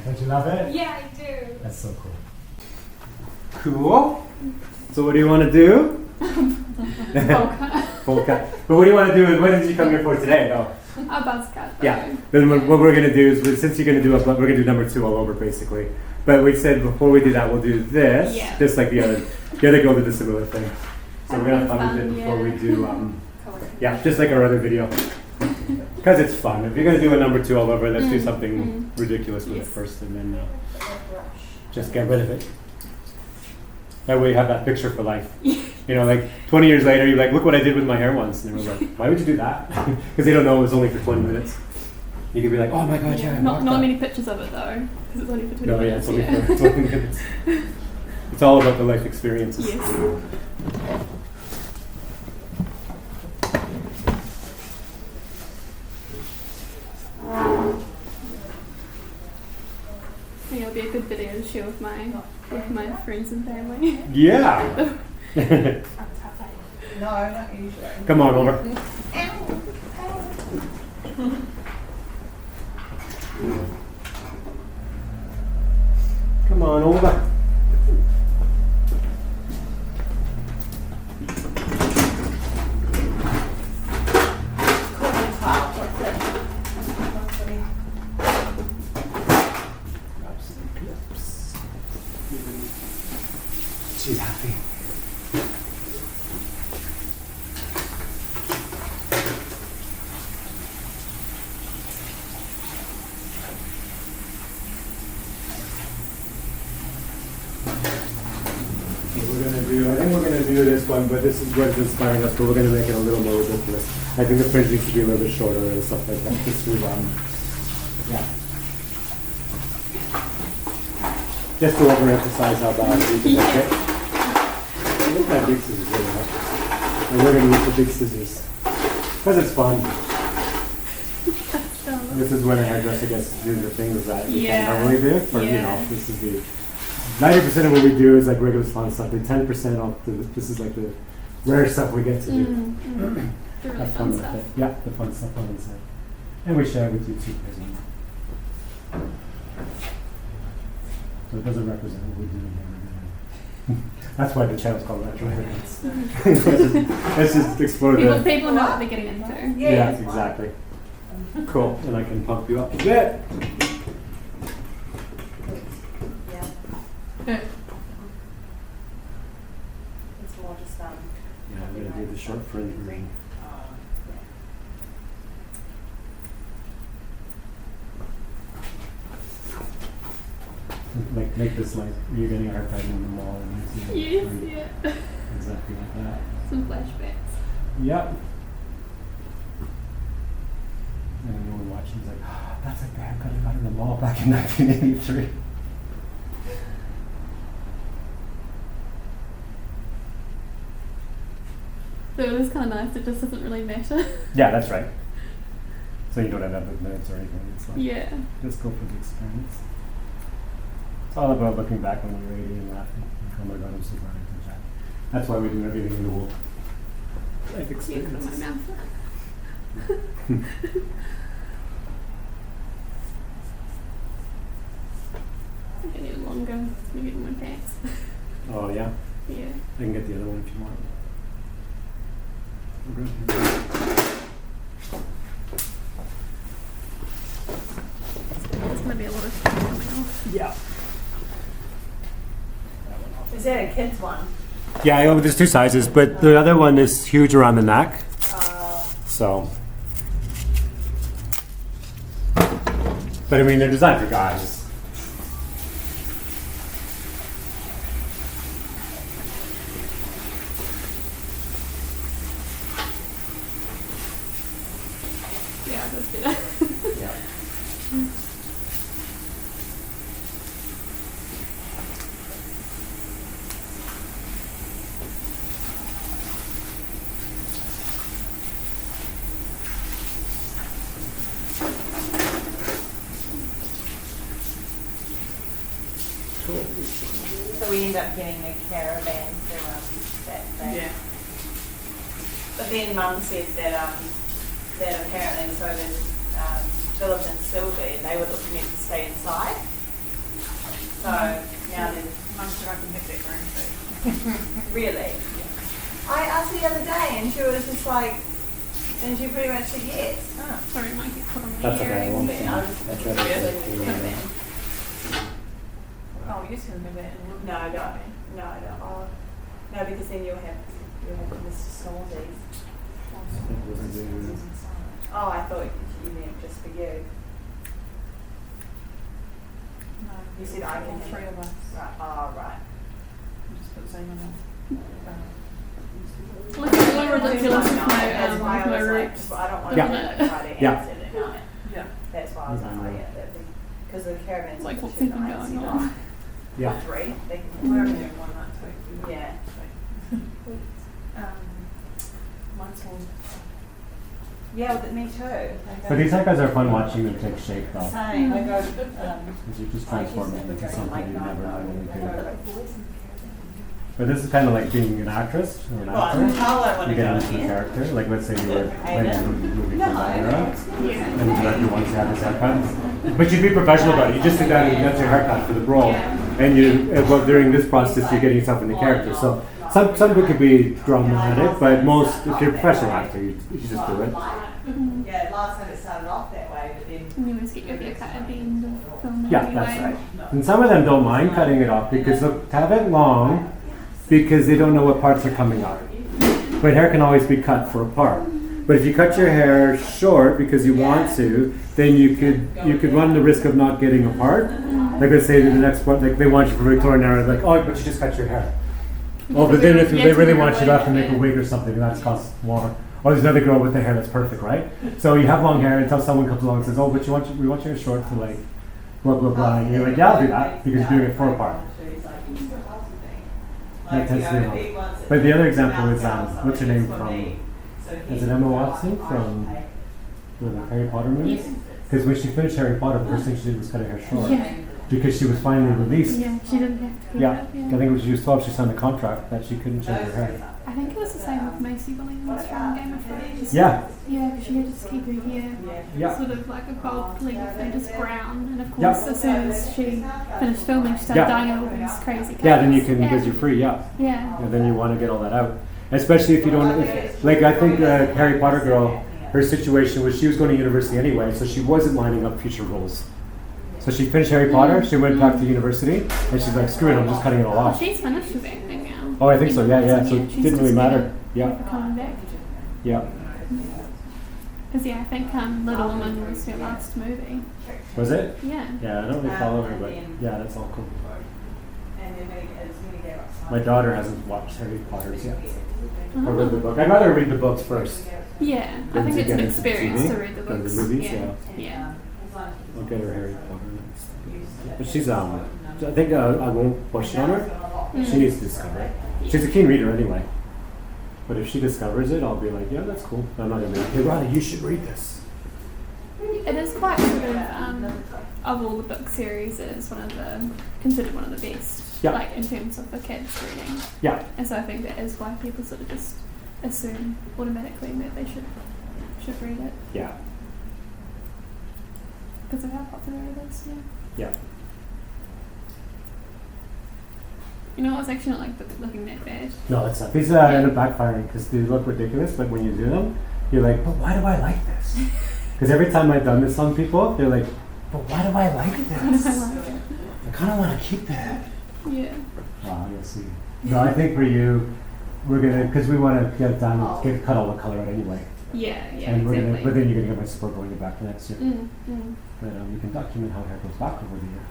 Don't you love it? Yeah, I do. That's so cool. Cool. So what do you want to do? Polka. But what do you want to do? What did you come here for today? Oh. A buzz cut. Yeah. Then what we're gonna do is, since you're gonna do we're gonna do number 2 all over basically. But we said before we do that, we'll do this, just like the other girl did a similar thing. So we're gonna have fun with it before we do, just like our other video. Because it's fun. If you're gonna do a number 2 all over, let's do something ridiculous with it first, and then just get rid of it. That way you have that picture for life. You know, like 20 years later, you're like, look what I did with my hair once. And everyone's like, why would you do that? Because they don't know it was only for 20 minutes. You could be like, oh my god, yeah. Not many pictures of it though, because it's only for 20 minutes. No, yeah, it's only for 20 minutes. It's all about the life experiences. Yes. I think it'll be a good video to share with my friends and family. Yeah. No, not usually. Come on over. Come on over. She's happy. I think we're going to do this one, but this is what's inspiring us, but we're going to make it a little more ridiculous. I think the fringe needs to be a little bit shorter and stuff like that, just to, just to overemphasize how bad we can make it. Look at that big scissors really hard. And we're going to use the big scissors. Because it's fun. This is when a hairdresser gets to do the things that you can't normally do. For, you know, this is the 90% of what we do is like regular salon stuff. The 10% of this is like the rare stuff we get to do. The really Have fun with stuff. it. Yeah, the fun stuff on the side. And we share with you too. So it doesn't represent what we do here. That's why the channel's called Retro Haircuts. Let's just explore that. People know what they're getting into. Yeah, exactly. Cool. And I can pump you up a bit. It's more just Yeah, I'm going to do the short fringe ring. Like, make this like you're getting a haircut in the mall. And Yes, fringe. yeah. Exactly like that. Some flashbacks. Yep. And anyone watching is like, oh, that's like the haircut I got in the mall back in 1983. So it was kind of nice. It just doesn't really matter. Yeah, that's right. So you don't have to have minutes or anything. It's like, just go for the experience. It's all about looking back when you're 80 and laughing. Oh my god, I'm so glad I did that. That's why we do everything in the world. Life experience. Put my mouth. I think I need a longer. You get my pants. Oh yeah? Yeah. I can get the other one if you want. It's going to be a lot of stuff coming off. Yeah. Is that a kid's one? Yeah, there's 2 sizes, but the other one is huge around the neck. So. But I mean, they're designed for guys. Yeah, that's better. Yeah. So we end up getting a caravan to that thing. Yeah. But then Mum said that that apparently so did Philip and Sylvie, they were looking at to stay inside. So now then, Mum said I can have that green too. really. I asked her the other day and she was just like, and she pretty much said yes. Oh. Sorry, Mike, you put on the That's okay. I won't. earrings. I'll try to Really? get it. Oh, you can have that in No, I don't. No, I don't. Oh, no, because then you'll have Mr. Snorties. Oh, I thought you meant just for you. No, You said I can all have three of us. Right. Oh, right. Just put the same one Look, it's a little ridiculous with That's why my, I my was like, roots. I don't want Yeah. to try to Yeah. answer it at night. Yeah. That's why I was like, oh yeah, because the caravans Like, are what's two even nights, going you on? know. Yeah. Three. They can We're have only three. doing one night too. Yeah. Mine's all. Yeah, well, me too. Like, But these hikers are fun watching them take shape though. Same. I go. Because you just transform them into something you never normally I do. go. But this is kind of like being an actress or an Well, actor. I want You to get go into the in. character. Like let's say you were playing a movie from that era, Yeah. and the director wants to have this haircut. But you'd be professional about it. You just sit down and that's your haircut for the role. And you, well, during this process, you're getting yourself in the character. So some of it could be dramatic, but most, if you're a professional actor, you just do it. Yeah, last time it started off that way, but then. And you always get your haircut at the end of filming Yeah, anyway. that's right. And some of them don't mind cutting it off because they'll have it long because they don't know what parts are coming out. But hair can always be cut for a part. But if you cut your hair short because you want to, then you could run the risk of not getting a part. Like let's say the next part, like they want you for Victorian era, like oh, but you just cut your hair. Oh, but then if they really want you to have to make a wig or something, and that costs more. Or there's another girl with the hair that's perfect, right? So you have long hair until someone comes along and says, oh, but we want your hair short for like blah blah blah, and you're like, yeah, I'll do that because you're doing it for a part. That tends to be wrong. But the other example is what's her name from? Is it Emma Watson from the Harry Potter movies? Because when she finished Harry Potter, the first thing she did was cut her hair short. Yeah. Because she was finally released. Yeah, she didn't have to keep Yeah, it. I think when she was 12, she signed a contract that she couldn't change her hair. I think it was the same with Macy Williams from Game of Thrones. Yeah, Yeah, because she had to just keep her hair yeah, sort of like a gold leaf and just brown. And of Yeah. course, as soon as she finished filming, she started Yeah. dyeing all these crazy colours. yeah. Then you can Yeah. because you're free. Yeah, Yeah. and then you want to get all that out, especially if you don't. Like I think the Harry Potter girl, her situation was she was going to university anyway, so she wasn't lining up future roles. So she finished Harry Potter. She went back to university, and she's like, "Screw it, I'm just cutting it all Well, off." she's finished with acting now. Oh, I think so. Yeah, yeah. So Yeah, it she's didn't really just matter. Yeah, coming back. yeah. Because yeah, I think Little Woman was her last movie. Was it? Yeah. Yeah, I don't really follow her, but yeah, that's all cool. And then they gave us My daughter hasn't watched Harry Potter's yet. Uh-huh. Or read the book. I'd rather read the books first. Yeah, I Than think to it's get an into experience TV to read the or the books. movies, yeah. yeah. Yeah. I'll get her Harry Potter next. But she's I think I won't push it on her. She needs to discover it. She's a keen reader anyway. But if she discovers it, I'll be like, yeah, that's cool. I'm not gonna be like, hey, Ronnie, you should read this. It is quite sort of all the book series, it is considered one of the best. Yeah. Like in terms of the kids reading. Yeah, And so I think that is why people sort of just assume automatically that they should read it yeah, because of how popular it is. Yeah. yeah. You know, it's actually not like looking that bad. No, it's not. These end up backfiring because they look ridiculous, but when you do them, you're like, but why do I like this? Because every time I've done this on people, they're like, but why do I like this? I like it. I kind of want to keep it. Yeah. Wow, you'll see. No, I think for you, we're gonna because we want to get it done, cut all the color out anyway. Yeah. Yeah. And we're exactly. gonna, but then you're gonna get my support going back for next year. Mm. But you can document how hair goes back over the year.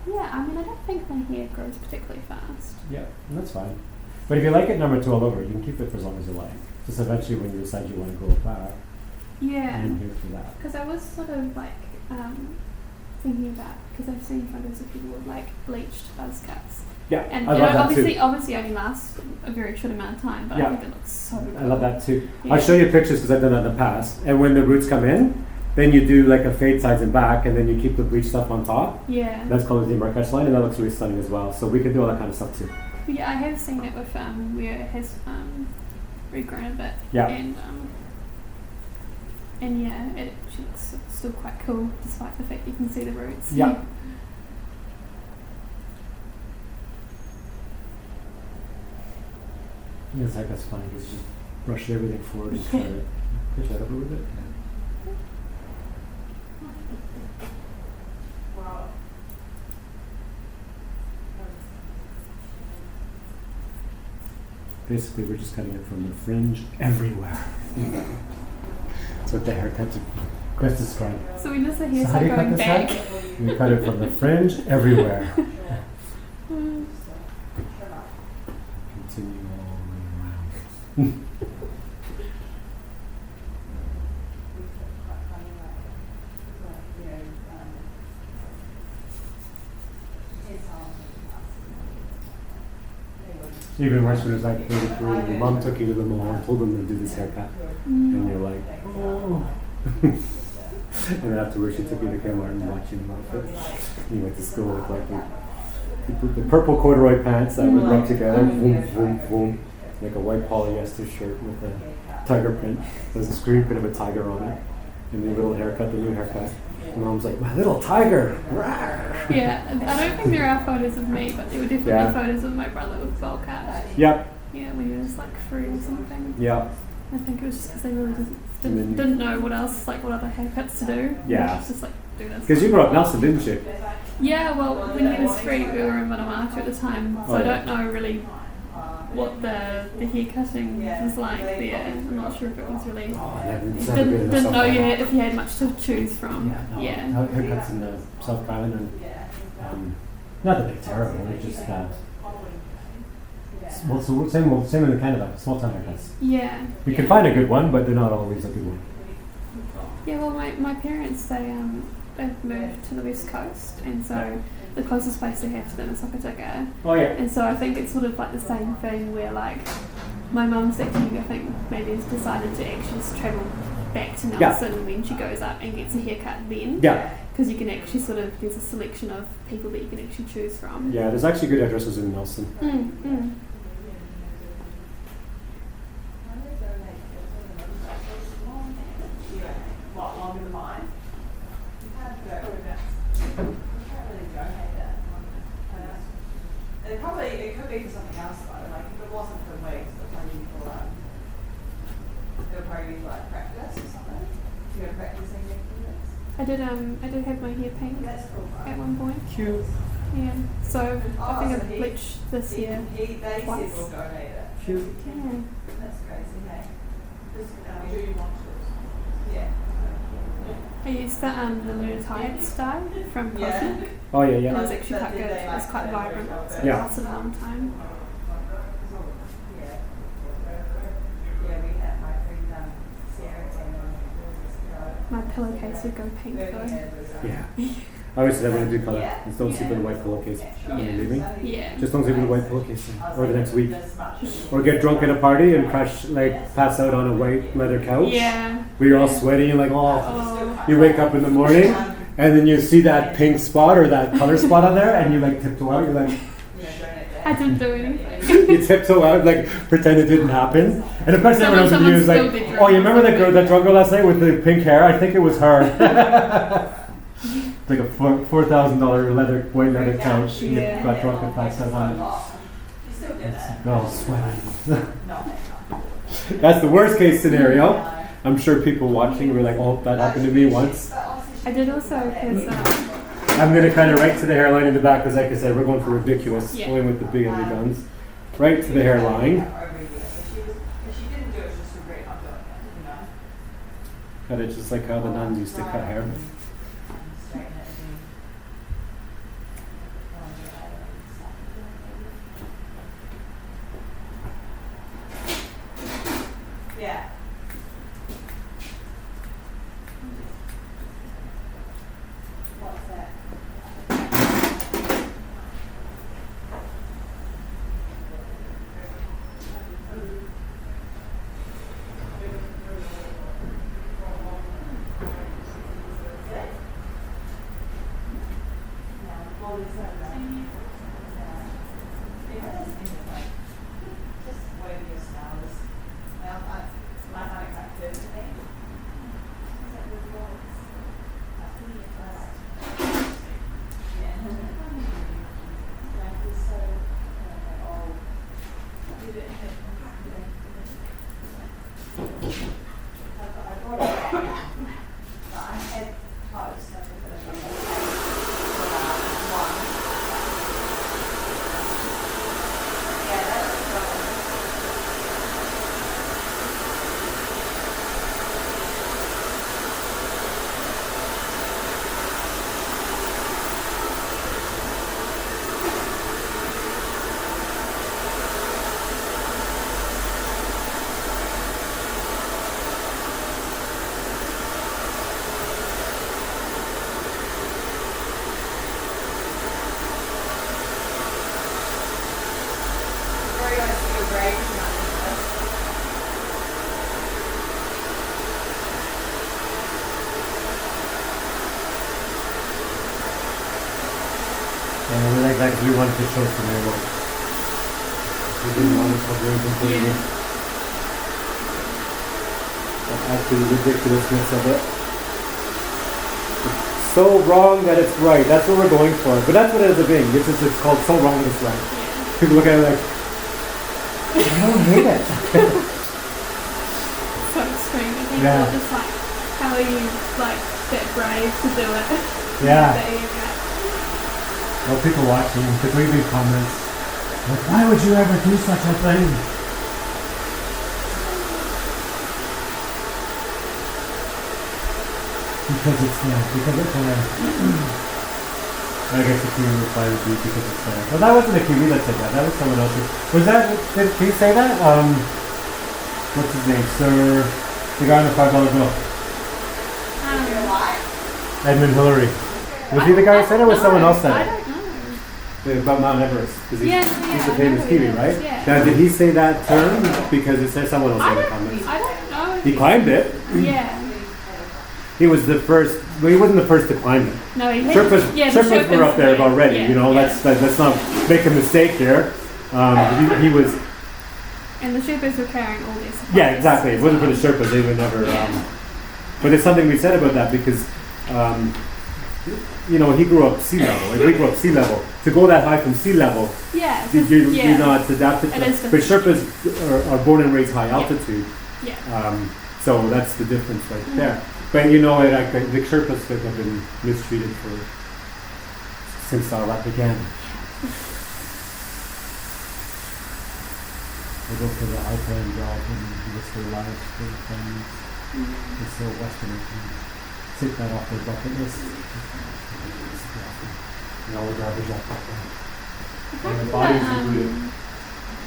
Yeah, I mean, I don't think my hair grows particularly fast. Yeah, and that's fine. But if you like it number 2 all over, you can keep it for as long as you like. Just eventually when you decide you want to grow it back, Yeah. I'm here for that. Because I was sort of like thinking about, because I've seen photos of people with like bleached buzz cuts. Yeah, And I you love know, that too. obviously only lasts a very short amount of time, but Yeah. I think it looks so good. I love that too. Yeah. I'll show you pictures because I've done that in the past. And when the roots come in, then you do like a fade sides and back, and then you keep the bleach stuff on top. Yeah. That's called the demarc catch line, and that looks really stunning as well. So we can do all that kind of stuff too. But yeah, I have seen it with where it has regrown a bit. Yeah. And yeah, it looks still quite cool despite the fact you can see the roots. Yeah. It's like that's funny because you just brush everything forward and try to push that over with it. Basically, we're just cutting it from the fringe everywhere. That's what the haircut Chris described. So we just say here's So how do you cut going this back. hair? We cut it from the fringe everywhere. Continue all the way around. Even worse when it was like 33, your mom took you to the mall and told them to do this haircut. And you're like, oh. And then afterwards she took you to Kmart and watched you in outfits. You went to school with like the purple corduroy pants that would rub together, boom, boom, boom. Like a white polyester shirt with a tiger print. There's a screen print of a tiger on it. And the little haircut, the new haircut. And Mom's like, my little tiger! Rawr. Yeah, I don't think there are photos of me, but there were definitely photos of my brother with bowl cut. Yep. Yeah, when he was like 3 or something. Yep. I think it was just because they really didn't know what else, like what other haircuts to do. Yeah. It was just like, do this. Because you grew up Nelson, didn't you? Yeah, well, when he was 3, we were in Vanuatu at the time, so I don't know really what the hair cutting was like there. I'm not sure if it was really. Didn't know if you had much to choose from. Yeah. Haircuts in the South Island and not that they're terrible. They're just well, so same in Canada. Small town haircuts. Yeah. You can find a good one, but they're not always a good one. Yeah. Well, my parents they've moved to the West Coast, and so the closest place they have to them is Hokitika. Oh yeah. And so I think it's sort of like the same thing where like my mum's actually, I think, maybe has decided to actually just travel back to Nelson when she goes up and gets a haircut then. Yeah. Because you can actually there's a selection of people that you can actually choose from. Yeah, there's actually good hairdressers in Nelson. Longer than mine. It could be for something else though. Like if it wasn't for wigs, it'll probably be like practice or something. You go practicing wigs. I did have my hair pink at one point. Cute. Yeah. So I think I've bleached this year They said twice. we'll donate it. Cute. Yeah. That's crazy, hey? Do you want to? Yeah. I used the new tight style from Cosmic. Oh yeah, It yeah. was actually quite good. It was quite vibrant. So it Yeah. lasted a long time. Yeah, we had my friend Sarah My pillowcase would go pink though. Yeah. I always said I wouldn't do color. Just don't sleep with a white pillowcase when you're leaving. Yeah. Just don't sleep with a white pillowcase or the next week. Or get drunk at a party and pass out on a white leather couch. Yeah. Where you're all sweaty and like, oh. Oh. You wake up in the morning and then you see that pink spot or that color spot on there and you like tiptoe out. You're like, I didn't do anything. you tiptoe out, like pretend it didn't happen. And of course everyone else in you is like, Someone still did oh, you remember that drunk girl last night with the pink hair? I think it was her. It's like a $4,000 white leather couch. You Yeah. got drunk and passed out on it. Oh, sweaty. That's the worst case scenario. I'm sure people watching were like, oh, that happened to me once. I did also because I'm going to kind of right to the hairline in the back because, like I said, we're going for ridiculous, Yeah. going with the big ugly guns. Right to the hairline. Cut it just like how the nuns used to cut hair. Yeah. What's that? And we wanted to show some more. We didn't want to cover it completely. That's the ridiculousness of it. It's so wrong that it's right. That's what we're going for. But that's what it ends up being. It's called so wrong that it's right. People look at it like, I don't hate it. So extreme. I think it's just like, how are you like that brave to do it? Yeah. That you get. Well, people watching, because we read comments, like, why would you ever do such a thing? Because it's there. Because it's there. I guess the Kiwi reply would be because it's there. Well, that wasn't a Kiwi that said that. That was someone else. Was that? Did he say that? What's his name? Sir, the guy on the $5 bill. Edmund Hillary. Was he the guy who said it, or was someone else said it? I don't know. About Mount Everest, because he's the I famous know Kiwi, he is, right? yeah. Now, did he say that term? Because it says someone else in the comments. I don't know. He climbed it. Yeah. He was the first. Well, he wasn't the first to climb it. No, he Sherpas were up there already. Yeah, you know, let's not make a mistake here. He was. And the Sherpas were carrying all these supplies. Yeah, exactly. If it wasn't for the Sherpas, they would never. But it's something we said about that because. You know, he grew up sea level. Like we grew up sea level. To go that high from sea level, you're not adapted to that. But Sherpas are born and raised high altitude. Yeah. So that's the difference right there. But you know, like the Sherpas have been mistreated since all that began. They go for the Alpine job and risk their lives for the families. It's so Western. Take that off their bucket list. And all the garbage off that there. And the bodies included.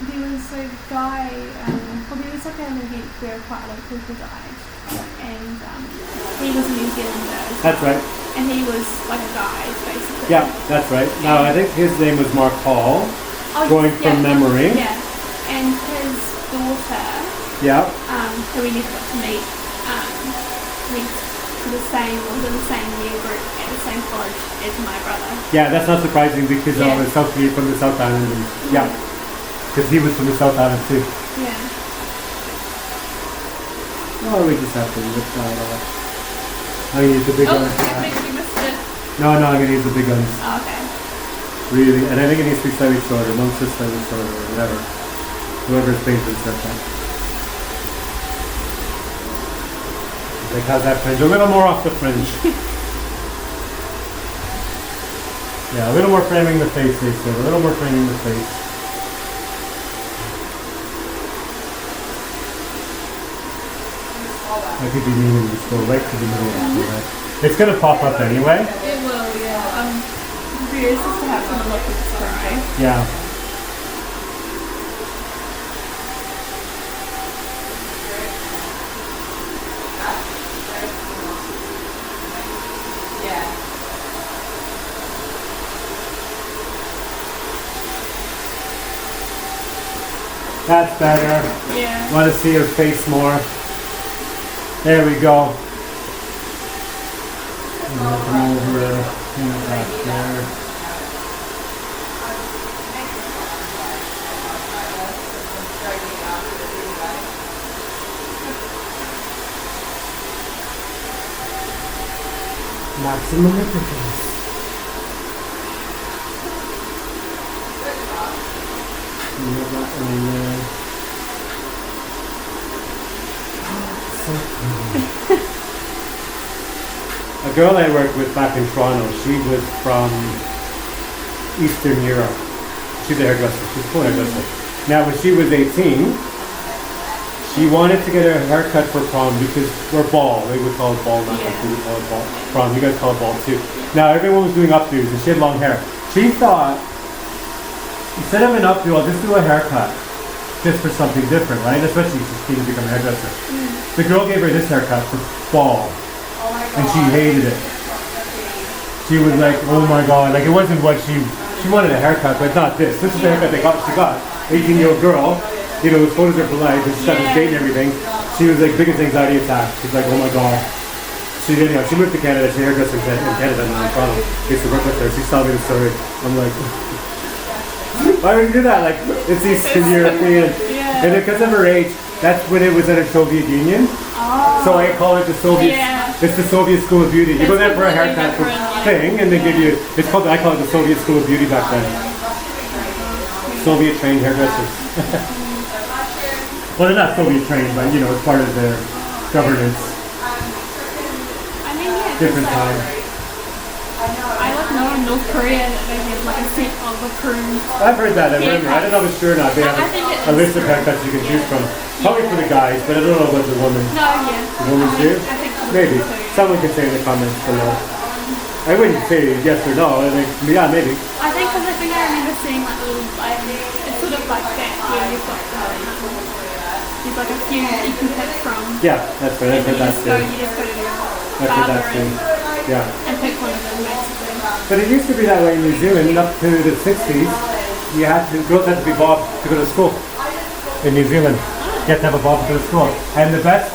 There was a guy, there was like an event where quite a lot of people died. And he was a New Zealander. That's right. And he was like a guide, basically. Yeah, that's right. Now, I think his name was Mark Hall, going from memory. Yeah. And his daughter, who we never got to meet, went to the same year group at the same college as my brother. Yeah, that's not surprising because from the South Island. And, because he was from the South Island too. Yeah. Oh, we just have to rip that off. I'm going to use the big guns. You missed it. No, I'm going to use the big guns. Oh, okay. Really, and I think it needs to be slightly shorter, most is slightly shorter, or whatever. Whoever's paying for the that. Like, how's that fringe? A little more off the fringe. Yeah, a little more framing the face, they said. A little more framing the face. I could be meaning to just go right to the middle of the head. It's going to pop up anyway. It will, yeah. I'm curious as to how it's going to look with the spray. Yeah. That's better. Yeah. Want to see her face more. There we go. Come over back there. Maximum efficiency. A girl I worked with back in Toronto, she was from Eastern Europe. She's a hairdresser. She's a cool hairdresser. Now, when she was 18, she wanted to get her haircut for prom because we're ball. They would call it ball, not like we would call it ball. Prom. You guys call it ball too. Now, everyone was doing updos and she had long hair. She thought, instead of an updo, I'll just do a haircut. Just for something different, right? Especially if she's keen to become a hairdresser. The girl gave her this haircut for fall. And she hated it. She was like, oh my god, like it wasn't what she wanted a haircut, but not this. This is the haircut she got. 18-year-old girl, you know, photos are for life, and she's got this date and everything. She was like, biggest anxiety attack. She's like, oh my god. she moved to Canada. She hairdresser in Canada and in Toronto. I used to work with her. She told me the story. I'm like, why would you do that? Like, it's Eastern European. Yeah. And because of her age, that's when it was in a Soviet Union. Oh. So I call it the Soviet. Yeah. It's the Soviet School of Beauty. You go there for a haircut thing, and they give you. It's called. I call it the Soviet School of Beauty back then. Soviet trained hairdressers. Well, they're not Soviet trained, but it's part of their governance. I mean, yeah. Different time. I know in North Korea that they have like a set of approved. I've heard that. I don't know if it's true or not. They have I think it a is list of true. haircuts you can choose from. Probably for the guys, but I don't know about the women. No, yeah. The women do? I think so Maybe. too. Someone can say in the comments below. I wouldn't say yes or no. I think, yeah, maybe. I think because I remember seeing like little like it's sort of like that where you've got there's like a few you can pick from. Yeah, that's right. I've heard that too. You just go to the I've heard that barber too. Yeah. and pick one of them basically. But it used to be that way in New Zealand up to the 60s. Girls had to be bobbed to go to school in New Zealand. You have to have a bob to go to school. And the best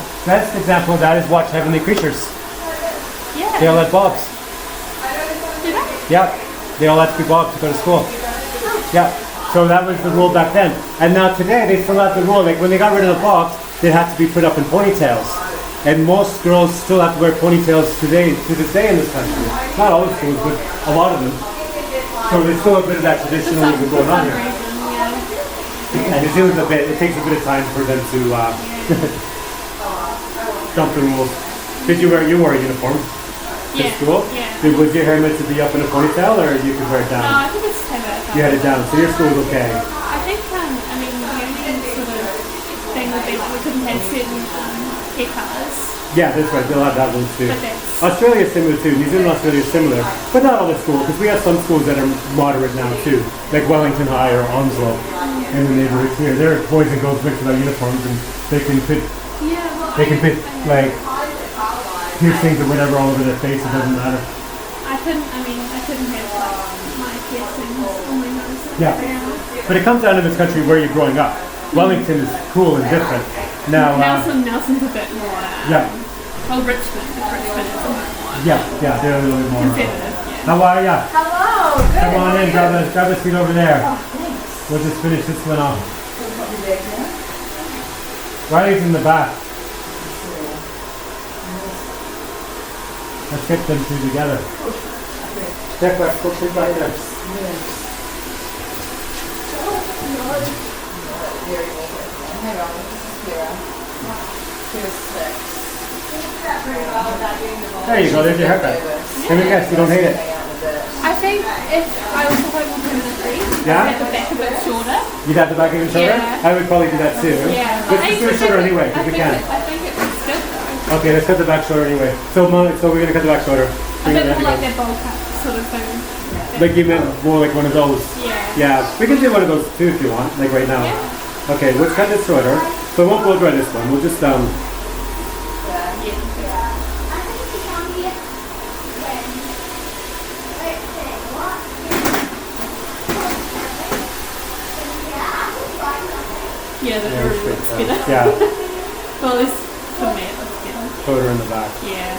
example of that is watch Heavenly Creatures. Yeah. They all had bobs. Did I? Yeah. They all had to be bobbed to go to school. Yeah. So that was the rule back then. And now today they still have the rule. Like when they got rid of the bobs, they had to be put up in ponytails. And most girls still have to wear ponytails to this day in this country. Not all the schools, but a lot of them. So there's still a bit of that traditionalism going on here. And New Zealand's it takes a bit of time for them to jump the rules. You wore a uniform to school? Yeah. Was your hair meant to be up in a ponytail or you could wear it down? No, I think it's have it. You had it down, so your school was okay. I think I mean the only sort of thing would be like we couldn't have certain hair colours. Yeah, that's right. They'll have that one too. But that's Australia's similar too. New Zealand and Australia is similar, but not all the schools because we have some schools that are moderate now too, like Wellington High or Onslow in the neighborhoods here. They're boys and girls mixed without uniforms, and they can put like piercings or whatever all over their face. It doesn't matter. I couldn't have like my piercings on my nose. Yeah, but it comes down to this country where you're growing up. Wellington is cool and different. Now, Nelson's a bit more. Yeah. Well, Richmond is a bit more. Yeah, they're a little bit more. Conservative, yeah. How are ya? Hello. Good. Come on in, grab a seat over there. Oh, thanks. We'll just finish this one off. Riley's in the back. Let's get them two together. Step back, go sit right there. There you go, there's your haircut. Let me guess, you don't hate it? I think if I was to hold more permanently, Yeah? I'd have the back a bit shorter. You'd have the back even shorter? Yeah. I would probably do that too. Yeah. Let's just do it shorter anyway, because we can. I think it looks good though. Okay, let's cut the back shorter anyway. So we're gonna cut the back shorter. A bit more like that bowl cut sort of thing. Like you meant more like one of those. Yeah. Yeah, we can do one of those too if you want, like right now. Yeah. Okay, let's cut this shorter. So we won't blow dry this one. We'll just Yeah, that really looks better. yeah, Well, at least for me it looks better. put her in the back. Yeah.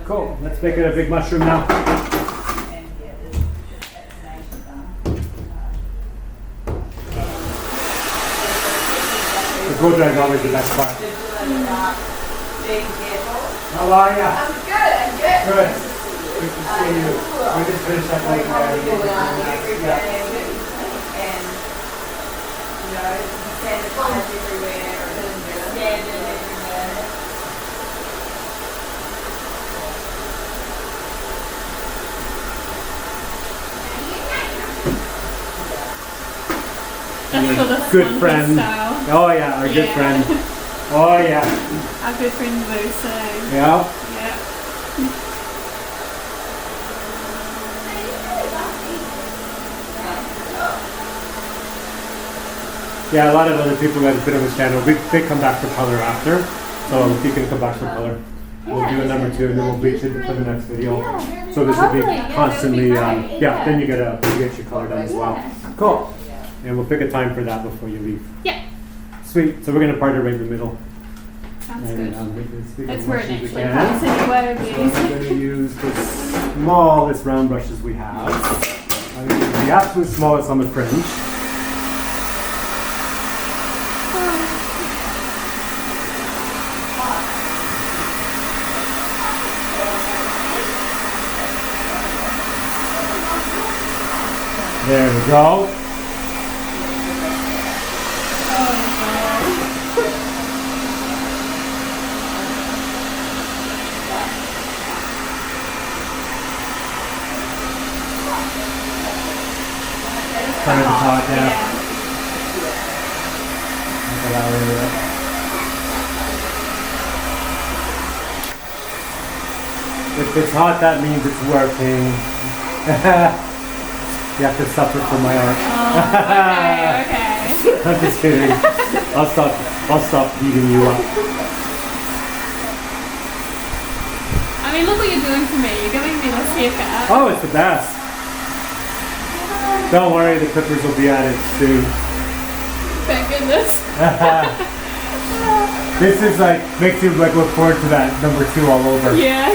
Cool. Let's make it a big mushroom now. The blow dry is always the best part. How are ya? I'm good, I'm good. Good. Good to see you. We just finished up like And, you know, sanitize everywhere and stand in everywhere. That's for the good spongy friend. style. Oh yeah, our good Yeah. friend. Oh yeah. Our good friend Lucy. Yeah. Yeah. Yeah, a lot of other people that have been on this channel, they come back for color after. So you can come back for color. We'll do a number 2 and then we'll bleach it for the next video. So this will be constantly, yeah, then you get your color done as well. Cool. And we'll pick a time for that before you leave. Yeah. Sweet. So we're going to part it right in the middle. Sounds And, good. make this big That's as where much it as we actually can. comes anyway. So I'm going to use the smallest round brushes we have. I'm going to use the absolute smallest on the fringe. There we go. Kind of hot, yeah. Look at that area. If it's hot, that means it's working. You have to suffer for my art. Okay. I'm just kidding. I'll stop beating you up. I mean, look what you're doing for me. You're giving me this haircut. Oh, it's the best. Don't worry, the clippers will be at it soon. Thank goodness. This is like, makes you like look forward to that number 2 all over. Yeah.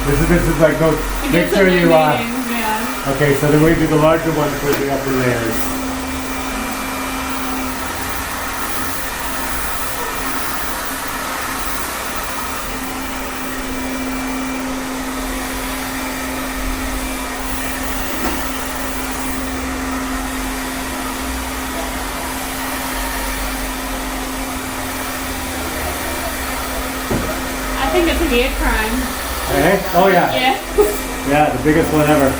This is like, go, It make gives sure it you, new meaning, yeah. okay, so then we do the larger one for the upper layers. I think it's a hair crime. Okay? Oh yeah. Yeah. Yeah, the biggest one ever.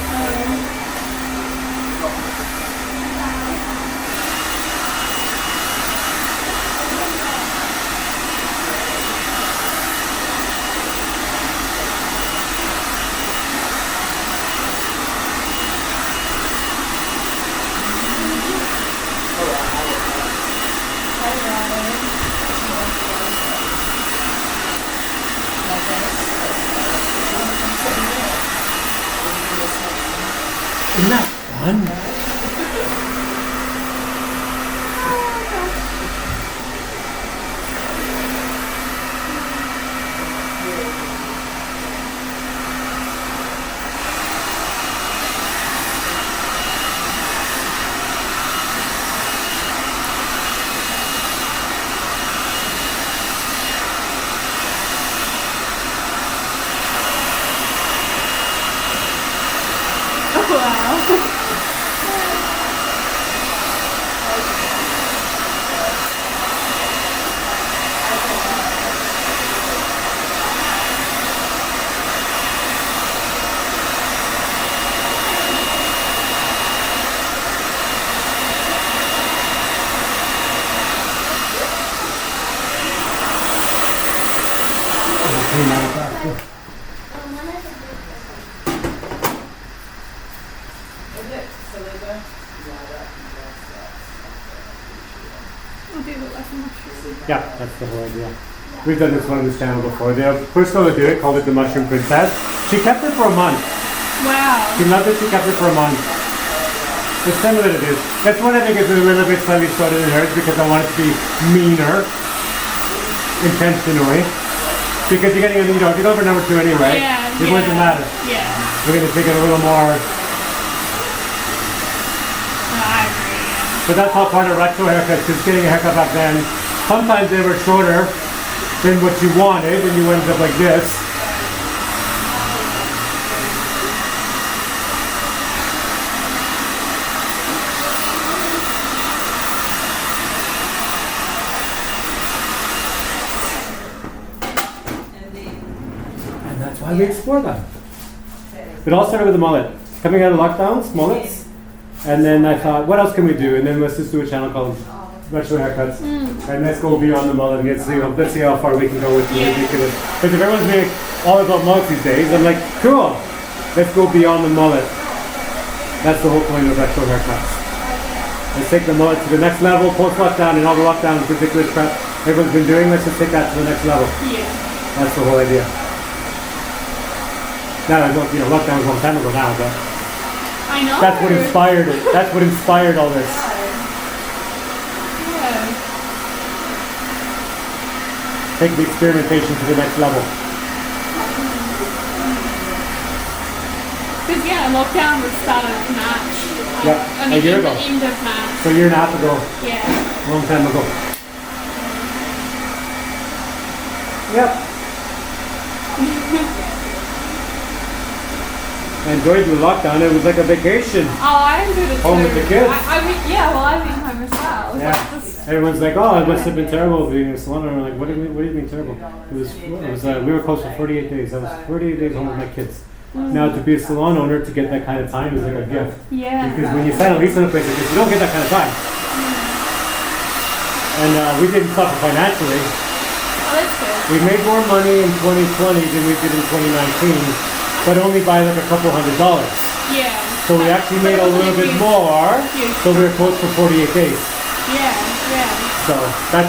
Isn't that fun? Wow. I'll do the left mushroom. Yeah, that's the whole idea. We've done this one on this channel before. The first girl to do it called it the Mushroom Princess. She kept it for a month. Wow. She loved it, she kept it for a month. It's similar to this. That's one I think is a little bit slightly shorter than hers because I want it to be meaner. Intentionally. Because you're getting, if you go for number 2 anyway, it wouldn't matter. Yeah. We're going to take it a little more. I agree. Yeah. But that's all part of retro haircuts, because getting a haircut back then, sometimes they were shorter than what you wanted, and you ended up like this. And that's why we explore them. It all started with the mullet. Coming out of lockdowns, mullets. And then I thought, what else can we do? And then let's just do a channel called Retro Haircuts. And let's go beyond the mullet and let's see how far we can go with the ridiculous. Because if everyone's being all about mullets these days, I'm like, cool, let's go beyond the mullet. That's the whole point of Retro Haircuts. Let's take the mullet to the next level, post-lockdown, and all the lockdown and ridiculous crap everyone's been doing, let's just take that to the next level. Yeah. That's the whole idea. Now, lockdown was a long time ago now, but I know. that's what inspired it. That's what inspired all this. Yeah. Take the experimentation to the next level. Because lockdown was started in March. Yeah, a year ago. End of March. So a year and a half ago. Yeah. A long time ago. Yep. I enjoyed the lockdown. It was like a vacation. Oh, I enjoyed it too. Home with the kids. I've been home as well. Yeah. Everyone's like, oh, it must have been terrible being in a salon. And I'm like, what do you mean terrible? It was we were closed for 48 days. I was 48 days home with my kids. Now, to be a salon owner, to get that kind of time is like a gift. Yeah. Because when you sign a lease on a place like this, you don't get that kind of time. And we didn't suffer financially. Oh, that's good. We made more money in 2020 than we did in 2019, but only by like a couple $100. Yeah. So we actually made a little bit more, so we were closed for 48 days. Yeah, yeah. So that's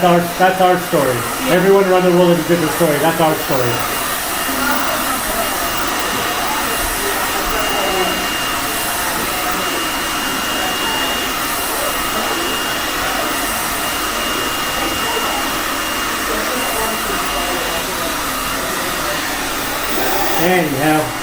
our story. Yeah. Everyone around the world has a different story. That's our story. Anyhow.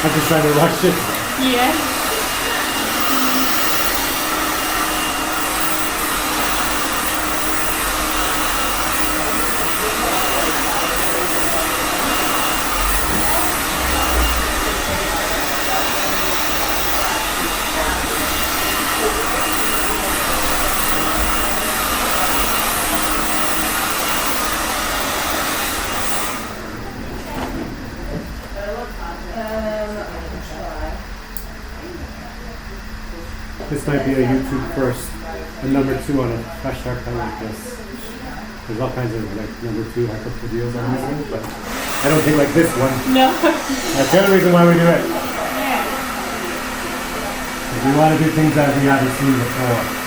I'm just trying to rush it. Yeah. This might be a YouTube first, and number 2 on a fresh haircut like this. There's all kinds of like number 2 haircut videos on this one, but I don't think like this one. No. That's the other reason why we do it. Yeah. We want to do things that we haven't seen before.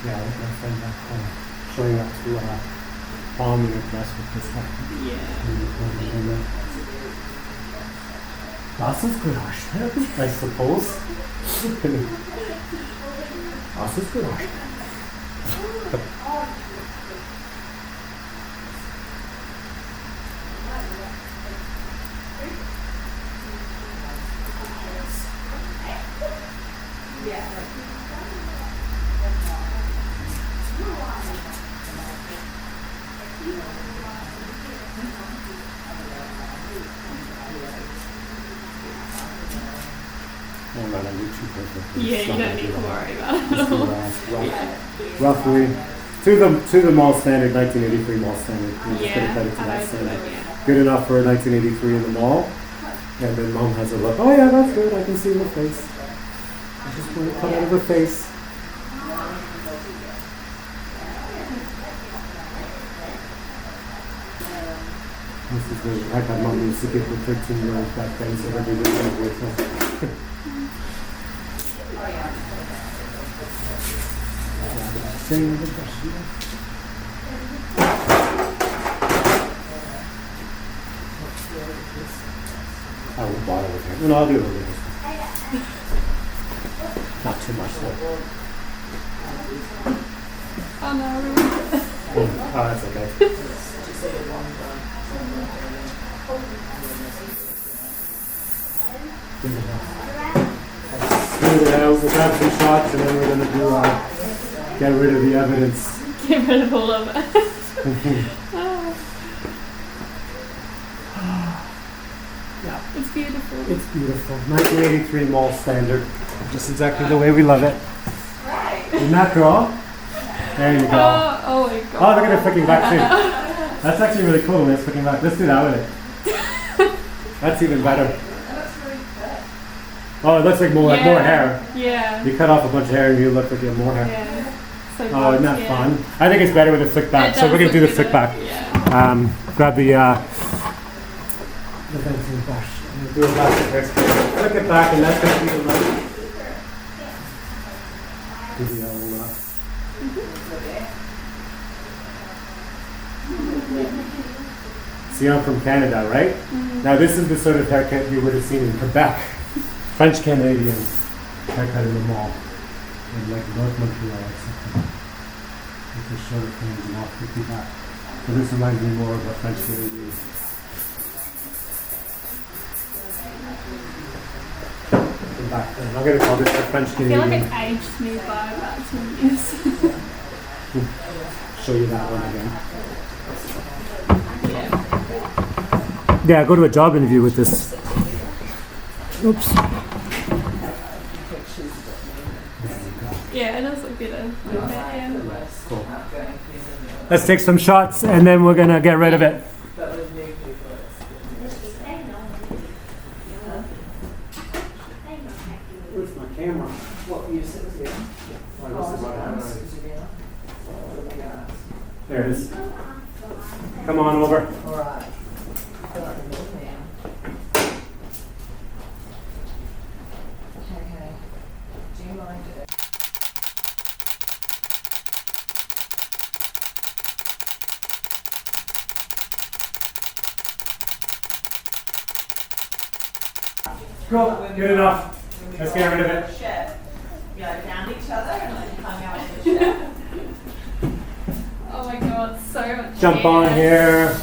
Yeah, like my friend back home, showing up to prom in a dress with this stuff. Yeah. Das ist Gulasch, I suppose. Das ist Gulasch. Oh man, I'm too perfect. Yeah, you don't need to worry about it at all. Roughly to the mall standard, 1983 mall standard. We're just gonna cut it to that standard. Good enough for 1983 in the mall. And then mom has a look. Oh yeah, that's good. I can see her face. I just want to cut out of her face. This is the iPad mom used to give the 13-year-olds back then, so everybody was going to with her. I won't bother with her. No, I'll do it with her. Not too much though. Oh no, Oh, that's okay. Smooth it out. We'll grab some shots and then we're going to do get rid of the evidence. get rid of all of it. Yeah. It's beautiful. It's beautiful. 1983 mall standard. Just exactly the way we love it. Right. Isn't that cool? There you go. Oh my god. Oh, look at it flicking back too. That's actually really cool when it's flicking back. Let's do that with it. That's even better. That looks really good. Oh, it looks like more hair. Yeah. You cut off a bunch of hair and you look like you have more hair. Yeah. So Oh, isn't that fun? I think it's better with a flick back. It So we're does gonna do the look flick good. back. Yeah. Grab the fencing brush. Do a plastic first. Flick it back and that's gonna be the light. Do the old See, I'm from Canada, right? Now this is the sort of haircut you would have seen in Quebec. French Canadian haircut in the mall. In like North Montreal or something. With the short things and all flipping back. So this reminds me more of a French Canadian. Back then. I'm going to call this a French I feel Canadian. like it aged me by about 2 years. Show you that one again. Yeah. Yeah, go to a job interview with this. Oops. Yeah, it does look better. Okay, yeah. Cool. Let's take some shots and then we're going to get rid of it. Where's my camera? What you said was again? There it is. Come on over. All right. Okay. Do you mind it? Cool. Good enough. Let's get rid of it. Shed. You like found each other and like hung out in the shed. Oh my god, so much. Jump on here.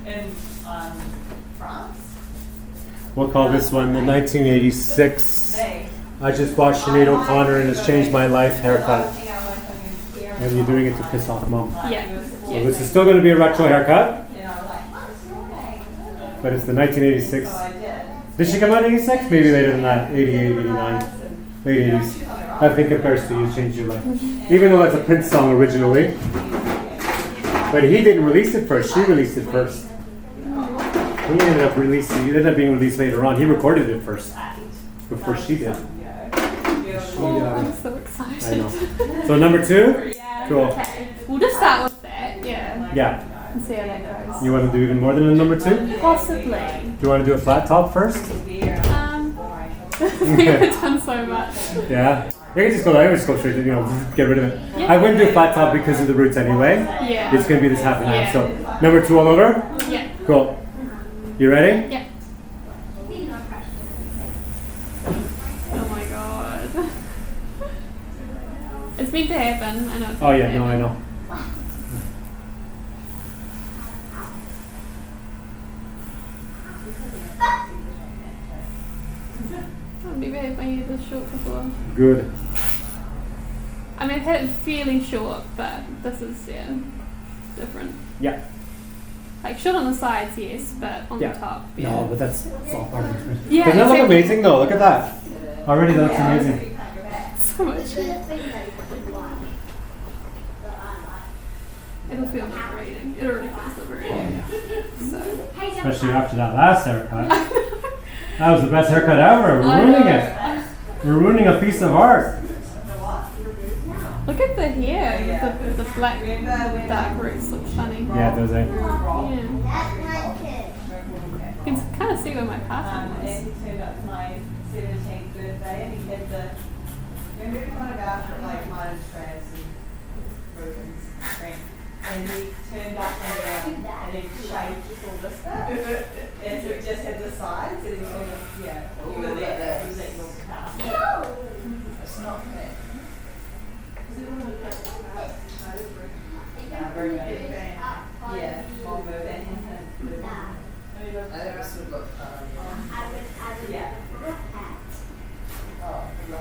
In France. We'll call this one the 1986. They. I just watched Sinead O'Conner and it's changed my life haircut. And you're doing it to piss off mom. Yeah. So this is still going to be a retro haircut, And I was like, what's your name? but it's the 1986. So I did. Did she come out in 86? Maybe later than that, 88, 89, late 80s. I think it compares to You Changed Your Life. Even though that's a Prince song originally. But he didn't release it first, she released it first. He ended up being released later on. He recorded it first, before she did. Oh, I'm so excited. I I know. So number 2? Yeah. Cool. Okay. We'll just start with that. Yeah. Yeah. And see how that goes. You want to do even more than a number 2? Possibly. Do you want to do a flat top first? We've done so much. Yeah. You can just go straight to, get rid of it. Yeah. I wouldn't do a flat top because of the roots anyway. Yeah. It's going to be this half and half. Yeah. So number 2 all over? Yeah. Cool. You ready? Yeah. Oh my god. It's meant to happen. I know. It's Oh meant yeah, to no, I happen. know. I've never had my hair this short before. Good. I mean, I've had it fairly short, but this is, different. Yeah. Like, short on the sides, yes, but on Yeah. the top, No, but that's all part of the experience. Yeah, Doesn't that look exactly. amazing though? Look at that. Already that looks amazing. So much. It'll feel liberating. It already feels liberating. So. Especially after that last haircut. That was the best haircut ever. We're ruining it. We're ruining a piece of art. Look at the hair. The black dark roots look funny. Yeah, does it? Yeah. You can kind of see where my pattern And is. he turned up to my 17th birthday and he had the, remember everyone about like mine strands and ribbons and and he turned up and he shaved just all this stuff. And so it just had the sides and he sort of, you were there, he was at your house. It's not fair. Very good. Yeah, one move and yeah.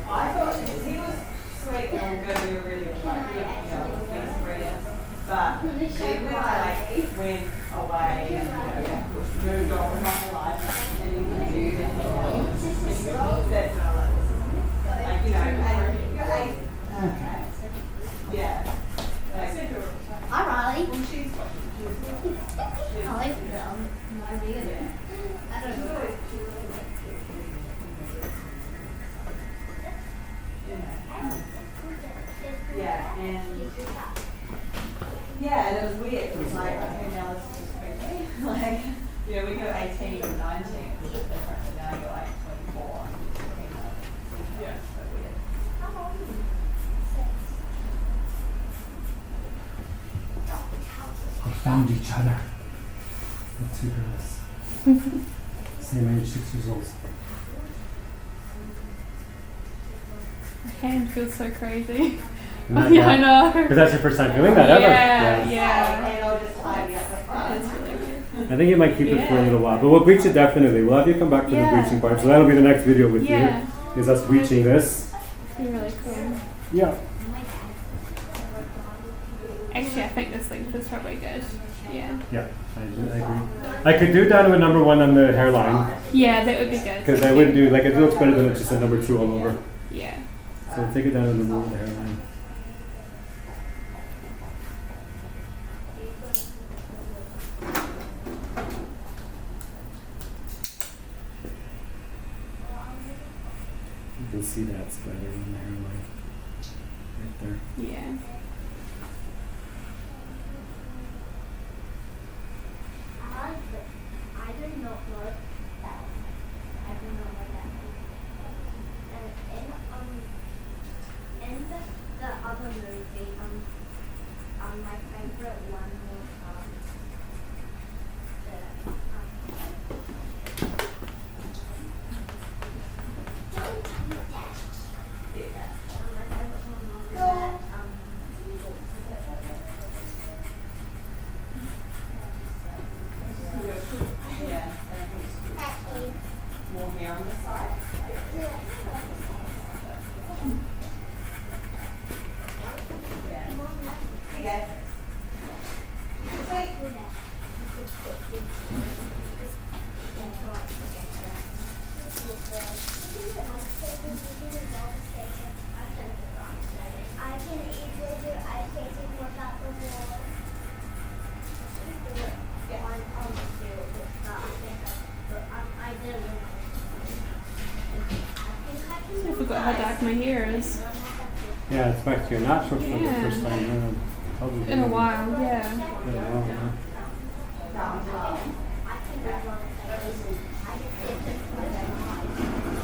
I thought he was sweet and good. We were really like, best friends. But she went away and moved on with my life and he could do that. Like, yeah. Hi, Riley. Well, she's Riley. I don't know. yeah, and it was weird. It was like, okay, now this is just crazy. Like, we go 18 and 19, which is different, and now you're like 24. Yeah, so weird. We found each other. The 2 girls. Same age, 6 years old. My hand feels so crazy. Not Yeah, I bad. know. Because that's your first time doing that ever. Yeah. And I'll just tidy up the front. It's really weird. I think you might keep it for a little while, but we'll bleach it definitely. We'll have you come back for the Yeah. bleaching part. So that'll be the next video with Yeah. you. Is us bleaching this. You're really cool. Yeah. Actually, I think this length is probably good. Yeah. Yeah, I agree. I could do down to a number 1 on the hairline Yeah, that would be good. because I wouldn't do it looks better than just a number 2 all over. Yeah. So take it down to number 1 on the hairline. You can see that splatter on the hairline right there. Yeah. I do not know that. I do not know that. And in the other movie, my favorite one was don't tell me that. My favorite one was Yeah. More hair on the side. Yeah. Okay. I can easily do ice skating without the wall. I did. I forgot how dark my hair is. Yeah, it's back to your natural for the Yeah. first time. Probably In a while, yeah. In a while, yeah.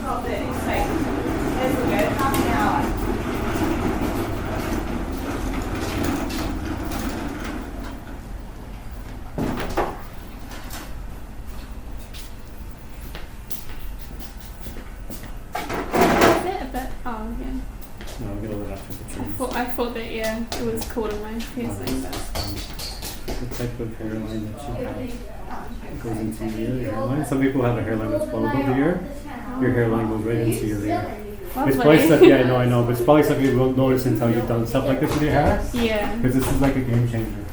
Oh, but it's like, as we go, half an hour. Is it a bit? Oh, yeah. No, I'll get all that after the trees. I thought that, yeah, it was cool in my piercing, but. The type of hairline that you have goes into your hairline. Some people have a hairline that's well above the ear. Your hairline goes right into your ear. It's Lovely. probably stuff, yeah, I know, but it's probably something you won't notice until you've done stuff like this with your hair. Yeah. Because this is like a game changer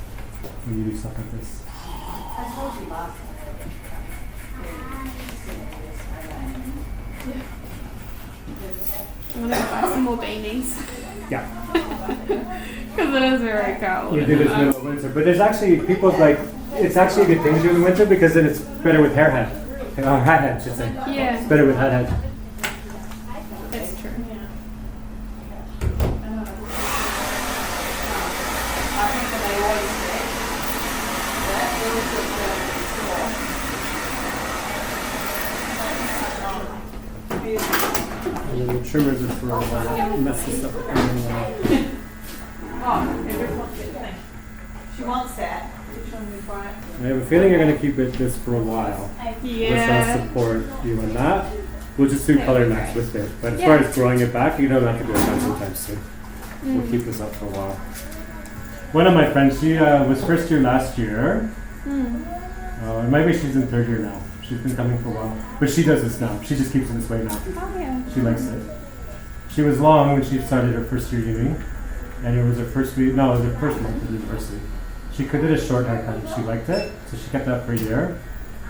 when you do stuff like this. I told you last time. I'm gonna go buy some more beanies. Yeah. Because it is very cold. You do this middle of winter. But there's actually, people's like, it's actually a good thing to do in the winter because then it's better with hair head. Hat head, I should say. Yeah. It's better with hat head. That's true. I think that they always say that they always look And then the trimmers are for messy stuff. Oh, everyone wants it, thank you. She wants that. Which one we buy? I have a feeling you're going to keep it this for a while. Which Yeah. I'll support you on that. We'll just do color next with it. But as far as growing it back, you don't have to do it back sometime soon. We'll keep this up for a while. One of my friends, she was first year last year. Maybe she's in third year now. She's been coming for a while. But she does this now. She just keeps it this way now. Oh, yeah. She likes it. She was long when she started her first year uni. And it was her first week, no, it was her first month of university. She did a short haircut and she liked it. So she kept that for a year.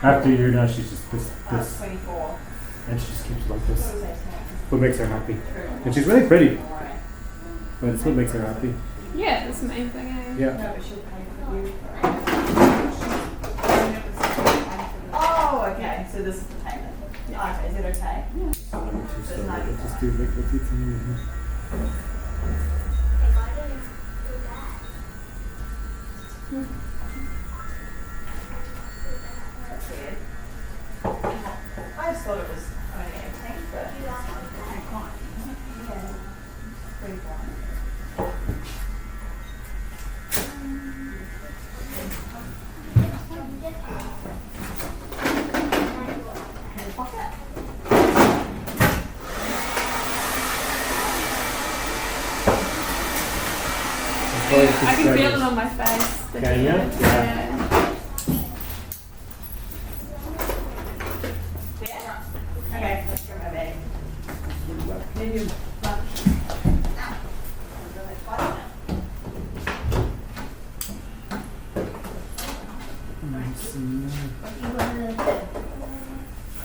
After a year now, she's just this. 24. And she just keeps like this. What makes her happy. And she's really pretty. But it's what makes her happy. Yeah, that's the main thing. Eh? Yeah. No, but she'll pay for you. Oh, okay. So this is the payment. Okay, is it okay? Just do like what you can. That's weird. I just thought it was only 18, but yeah, pretty fine. I can feel it on my face. the Can heat. ya? Yeah. Yeah? Okay, let's go my bag. Then you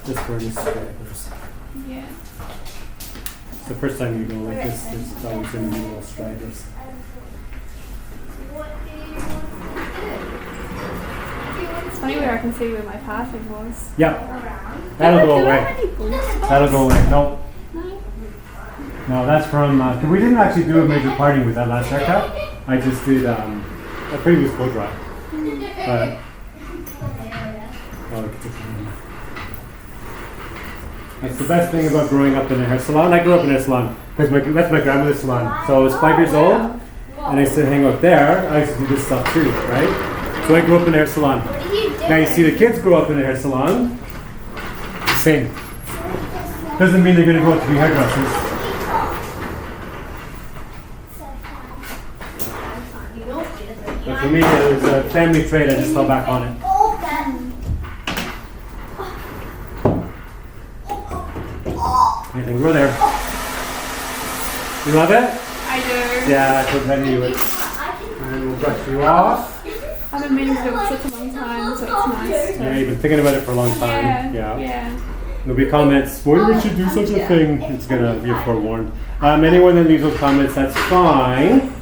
Just for these stragglers. Yeah. It's the first time you go like this, there's always going to be little stragglers. It's funny where I can see where my parting was. Yeah, that'll go away. That'll go away. No, no, that's from. We didn't actually do a major parting with that last haircut. I just did a previous blow dry. But that's the best thing about growing up in a hair salon. I grew up in a salon because that's my grandmother's salon. So I was 5 years old, and I used to hang out there. I used to do this stuff too, right? So I grew up in a hair salon. Now you see the kids grow up in a hair salon. Same. Doesn't mean they're going to go out to be hairdressers. But for me, it was a family trait. I just fell back on it. Anything, go there. You love it? I do. Yeah, I could knew it. And then we'll brush you off. I've been meaning to do it for such a long time, so it's nice to. Yeah, you've been thinking about it for a long time. Yeah. There'll be comments, why would you do such a thing? It's gonna be forewarned. Anyone that leaves those comments, that's fine.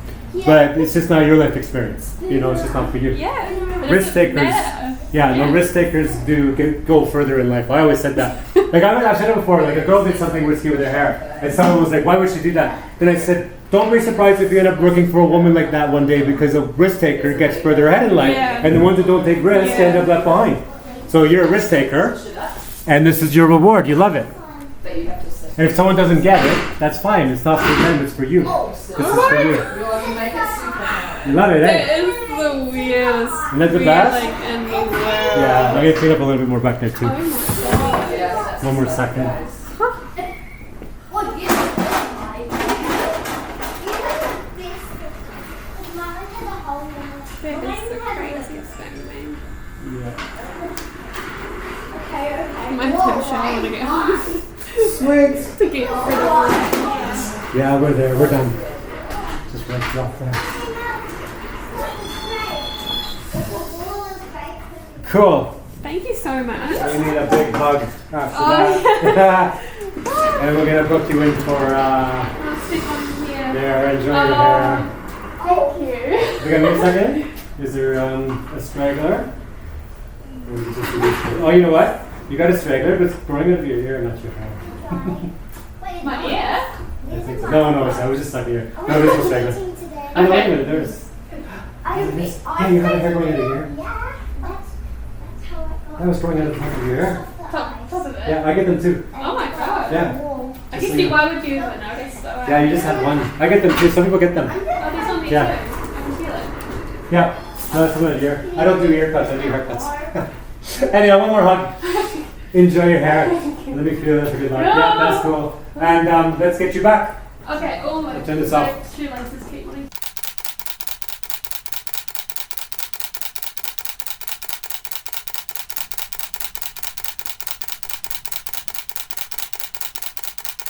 But it's just not your life experience. You know, it's just not for you. Yeah. Risk takers. No, risk takers go further in life. I always said that. Like I've said it before. Like a girl did something risky with her hair, and someone was like, "Why would she do that?" Then I said, don't be surprised if you end up working for a woman like that one day, because a risk taker gets further ahead in life, Yeah. and the ones that don't take risks end up left behind. So you're a risk taker, and this is your reward. You love it. But you have to sit. And if someone doesn't get it, that's fine. It's not for them. It's for you. This is for you. You want to make it super hard. You love it, eh? It is the weirdest. Isn't that the weird, best? Like, in the world. Yeah, I'm gonna clean up a little bit more back there too. Oh my god. Yeah, that's One more second. What is That is the craziest thing, man. Yeah. My toe shower to get home. Sweet. To get rid of it. Yeah, we're there. We're done. Just right off there. Cool. Thank you so much. We need a big hug after Oh, that. And we're gonna book you in for I'll stick on here. there. Enjoy your hair. Thank you. We got a second. Is there a straggler? Or is it just a- oh, you know what? You got a straggler, but it's growing out of your ear, not your hair. My ear? I think so. No, I was just stuck here. No, there's no straggler. Oh, no, wait a minute. There's. Hey, you have a hair going out of your ear? Yeah, that's how I got. That was growing out of the top of your ear. Top of it? Yeah, I get them too. Oh my god. Yeah. I can see why would you even notice though. Yeah, you just had one. I get them too. Some people get them. Oh, these on me Yeah. too. I can feel it. Yeah. No, that's a good ear. I don't do ear cuts. I do haircuts. Anyhow, one more hug. Enjoy your hair. Let me feel that's a good night. Yeah, that's cool. And let's get you back. Okay, almost. Turn this off. My shoelaces